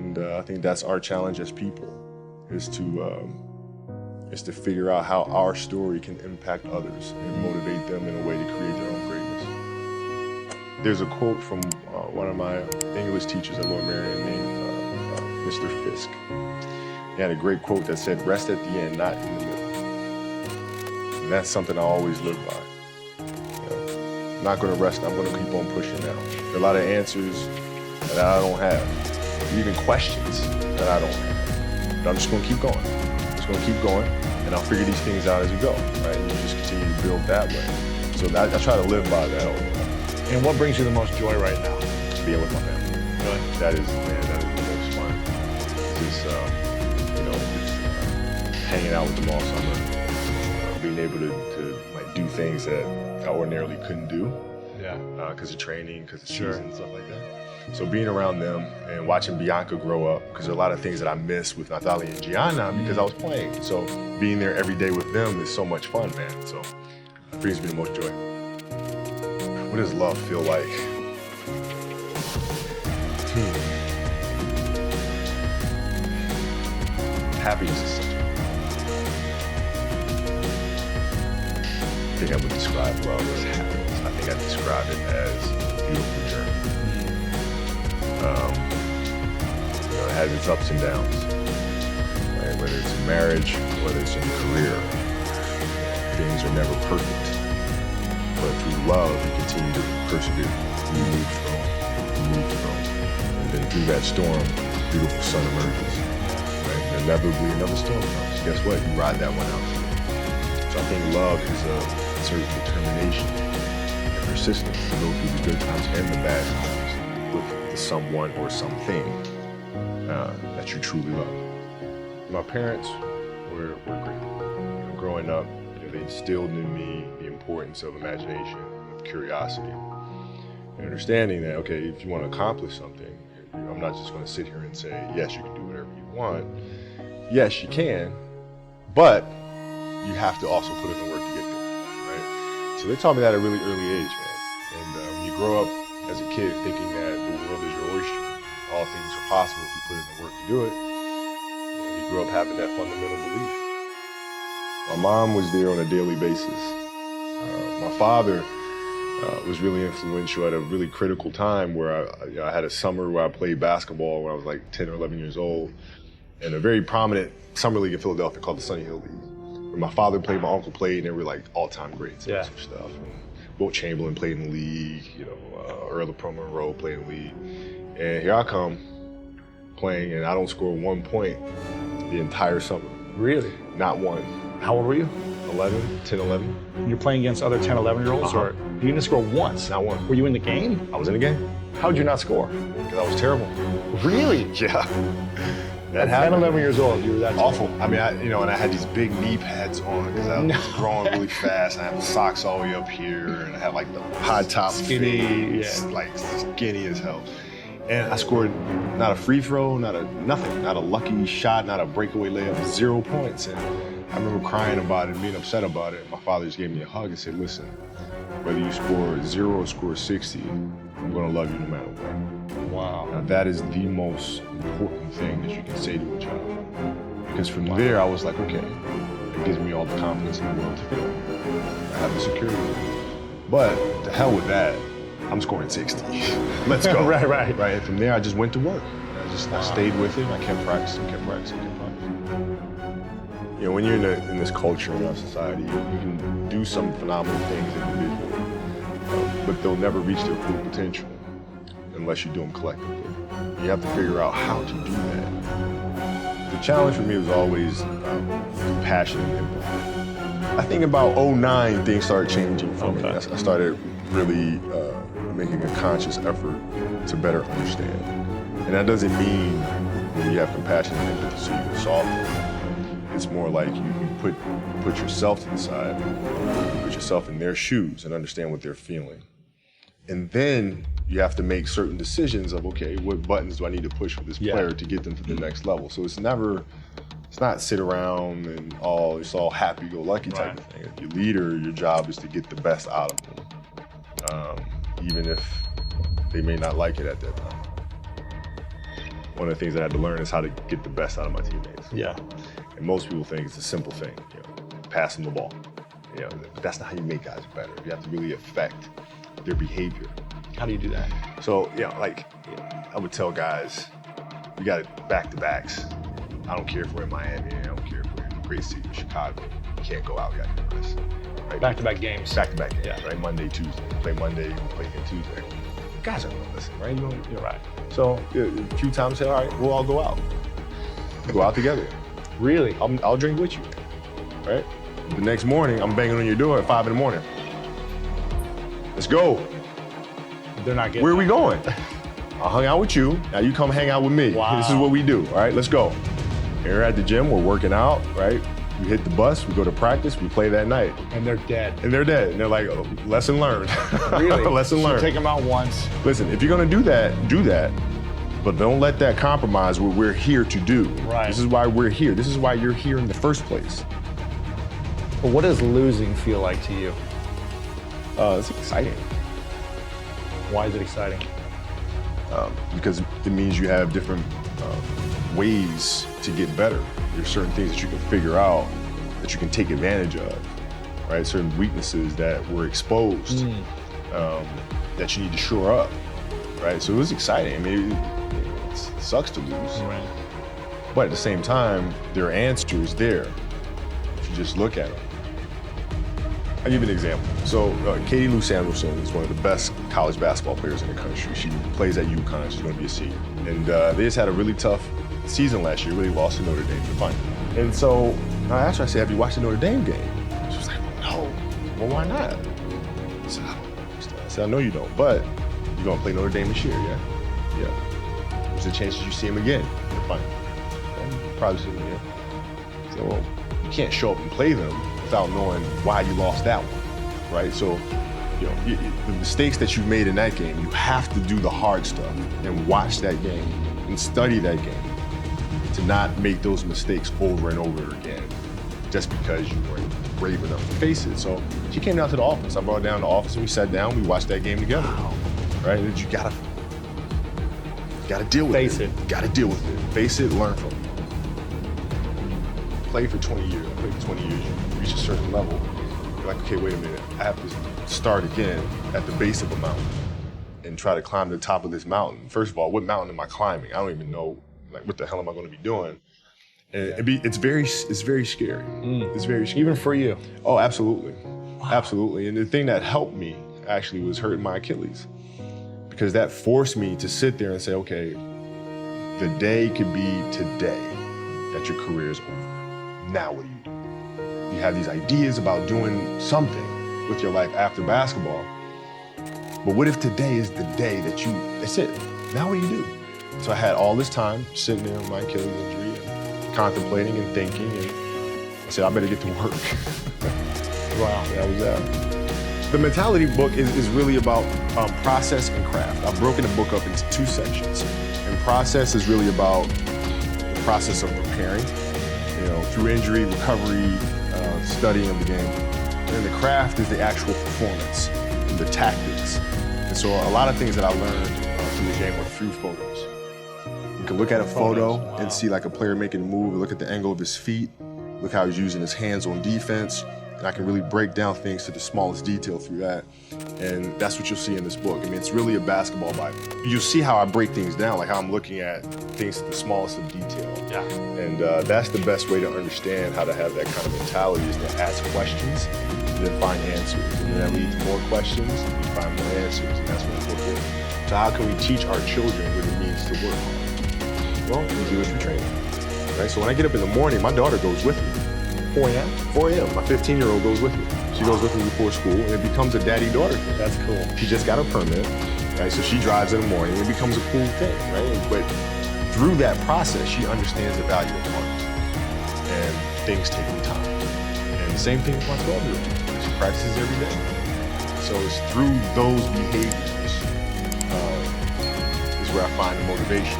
And I think that's our challenge as people, is to figure out how our story can impact others and motivate them in a way to create their own greatness. There's a quote from one of my English teachers at Lord Marion named Mr. Fisk. He had a great quote that said, "Rest at the end, not in the middle." And that's something I always live by. I'm not gonna rest, I'm gonna keep on pushing now. There are a lot of answers that I don't have, even questions that I don't have. But I'm just gonna keep going. I'm just gonna keep going, and I'll figure these things out as we go, right? And you just continue to build that way. So I try to live by that all the time. And what brings you the most joy right now? Being with my family. Really? That is the most fun. Just, hanging out with them all summer, being able to like do things that I ordinarily couldn't do. Yeah. Because of training, because of season, and stuff like that. So being around them and watching Bianca grow up, because there are a lot of things that I miss with Nathalia and Gianna because I was playing. So being there every day with them is so much fun, man. So it brings me the most joy. What does love feel like? Happiness is such I think I would describe love as happiness. I think I describe it as a beautiful journey. It has its ups and downs, right? Whether it's in marriage, whether it's in a career, things are never perfect. But through love, you continue to persevere. You move strong, and then through that storm, beautiful sun emerges. Right? And inevitably, another storm comes. Guess what? You ride that one out. So I think love is a certain determination and persistence to go through the good times and the bad times with the someone or something that you truly love. My parents were great. Growing up, they instilled in me the importance of imagination, of curiosity, and understanding that, okay, if you want to accomplish something, I'm not just going to sit here and say, yes, you can do whatever you want. Yes, you can, but you have to also put in the work to get there, right? So they taught me that at a really early age, man. And when you grow up as a kid thinking that the world is your oyster, all things are possible if you put in the work to do it, you grow up having that fundamental belief. My mom was there on a daily basis. My father was really influential at a really critical time where I had a summer where I played basketball when I was like 10 or 11 years old, in a very prominent summer league in Philadelphia called the Sunny Hill League. Where my father played, my uncle played, and they were like all-time greats and some stuff. And Wilt Chamberlain played in the league, Earl of Pro Monroe played in the league. And here I come playing, and I don't score 1 point the entire summer. Really? Not one. How old were you? 10, 11. You're playing against other 10, 11-year-olds? Or you didn't score once? Not one. Were you in the game? I was in the game. How'd you not score? Because I was terrible. Really? Yeah. At 10, 11 years old, you were that awful. I mean, and I had these big knee pads on because I was growing really fast. And I had socks all the way up here, and I had like the high top skinny, like skinny as hell. And I scored not a free throw, nothing, not a lucky shot, not a breakaway layup, 0 points. And I remember crying about it, being upset about it. My father just gave me a hug and said, listen, whether you score 0 or score 60, I'm gonna love you no matter what. Wow. Now that is the most important thing that you can say to a child. Because from there, I was like, okay, it gives me all the confidence in the world to fail. I have the security. But to hell with that, I'm scoring 60. Let's go. Right. And from there, I just went to work. I stayed with it. I kept practicing. When you're in this culture, in our society, you can do some phenomenal things individually, but they'll never reach their full potential unless you do them collectively. You have to figure out how to do that. The challenge for me was always compassion and empathy. I think about 2009, things started changing for me. I started really making a conscious effort to better understand. And that doesn't mean when you have compassion and empathy so you can solve it. It's more like you put yourself to the side, put yourself in their shoes and understand what they're feeling. And then you have to make certain decisions of, okay, what buttons do I need to push for this player to get them to the next level? So it's not sit around and it's all happy-go-lucky type of thing. If you're a leader, your job is to get the best out of them, even if they may not like it at that time. one of the things I had to learn is how to get the best out of my teammates. Yeah. And most people think it's a simple thing, pass them the ball. But that's not how you make guys better. You have to really affect their behavior. How do you do that? So, I would tell guys, you got back-to-backs. I don't care if we're in Miami, I don't care if we're in a great city, Chicago. You can't go out, you got to do this. Right? Back-to-back games. Back-to-back games, right? Monday, Tuesday. Play Monday, play again Tuesday. Guys aren't going to listen, right? You're right. So a few times say, all right, we'll all go out. Go out together. Really? I'll drink with you, right? The next morning, I'm banging on your door at 5 a.m. Let's go. They're not getting Where are we going? I hung out with you, now you come hang out with me. Wow. This is what we do, all right? Let's go. Here at the gym, we're working out, right? We hit the bus, we go to practice, we play that night. And they're dead. And they're dead. And they're like, oh, lesson learned. Really? Lesson learned. So take them out once. Listen, if you're gonna do that. But don't let that compromise what we're here to do. Right. This is why we're here. This is why you're here in the first place. But what does losing feel like to you? It's exciting. Why is it exciting? Because it means you have different ways to get better. There's certain things that you can figure out, that you can take advantage of, right? Certain weaknesses that were exposed that you need to shore up, right? So it was exciting. I mean, it sucks to lose, Right. but at the same time, there are answers there if you just look at them. I'll give you an example. So Katie Lou Samuelson is one of the best college basketball players in the country. She plays at UConn, she's gonna be a senior. And they just had a really tough season last year, really lost to Notre Dame in the final. And so I asked her, I said, have you watched the Notre Dame game? She was like, no. Well, why not? I said, I don't understand. I said, I know you don't, but you're gonna play Notre Dame this year, yeah? Yeah. There's a chance that you see him again in the final. And probably see him again. I said, well, you can't show up and play them without knowing why you lost that one, right? So, the mistakes that you've made in that game, you have to do the hard stuff and watch that game and study that game to not make those mistakes over and over again just because you weren't brave enough to face it. So she came down to the office. I brought her down to the office and we sat down, we watched that game together, right? And you gotta deal with Face it. You gotta deal with it. Face it, learn from it. Play for 20 years, I played for 20 years, you reach a certain level, you're like, okay, wait a minute, I have to start again at the base of a mountain and try to climb to the top of this mountain. First of all, what mountain am I climbing? I don't even know, like, what the hell am I gonna be doing? And it's very scary. It's very scary. Even for you? Oh, absolutely, absolutely. And the thing that helped me actually was hurting my Achilles, because that forced me to sit there and say, okay, the day could be today that your career is over. Now what do you do? You have these ideas about doing something with your life after basketball, but what if today is the day that's it? Now what do you do? So I had all this time sitting there with my Achilles injury and contemplating and thinking, and I said, I better get to work. Wow. That was that. The mentality book is really about process and craft. I've broken the book up into two sections. And process is really about the process of preparing, through injury, recovery, studying of the game. And the craft is the actual performance and the tactics. And so a lot of things that I learned through the game were through photos. You can look at a photo and see like a player making a move, look at the angle of his feet, look how he's using his hands on defense, and I can really break down things to the smallest detail through that. And that's what you'll see in this book. I mean, it's really a basketball Bible. You'll see how I break things down, like how I'm looking at things to the smallest of detail. Yeah. And that's the best way to understand how to have that kind of mentality, is to ask questions and then find answers. And then that leads to more questions, and you find more answers, and that's what the book is. So how can we teach our children what it means to work hard? Well, we do it through training, right? So when I get up in the morning, my daughter goes with me. 4 a.m.? 4 a.m. My 15-year-old goes with me. She goes with me before school, and it becomes a daddy-daughter thing. That's cool. She just got a permit, right? So she drives in the morning, and it becomes a cool thing, right? But through that process, she understands the value of hard work, and things take time. And the same thing with my 12-year-old. She practices every day. So it's through those behaviors is where I find the motivation.